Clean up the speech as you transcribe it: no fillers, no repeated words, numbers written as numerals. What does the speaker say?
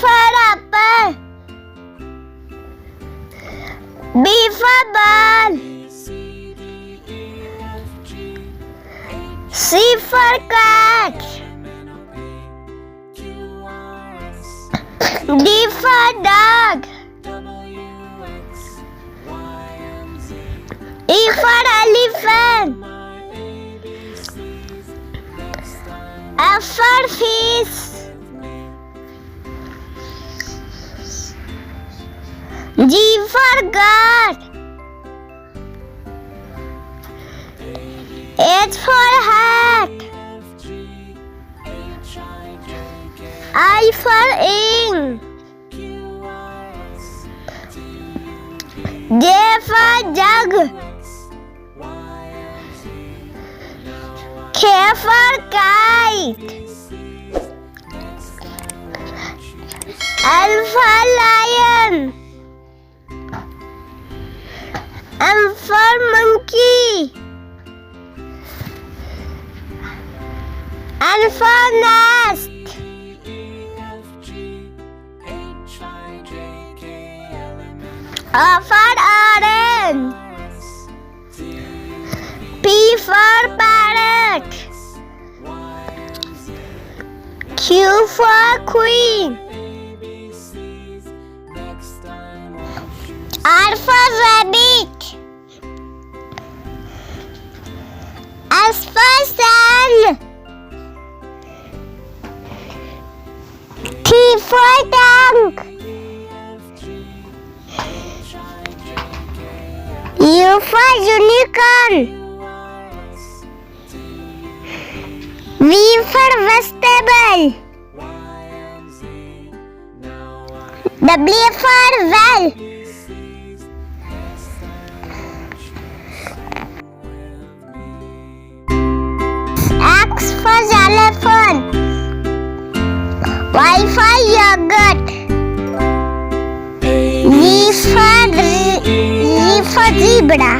for apple. B for ball. C for cat. D for dog. E for elephant. F for fish. G for goat. H for hat. I for ink. J for jug. K for kite. L for lion. M for monkey. N for nest. O for orange. P for parrot. Q for queen. R for rabbit. S for sun. T for tank. U for unicorn. V for vegetable. W for well. X for xylophone. Y for yogurt. Z for zebra.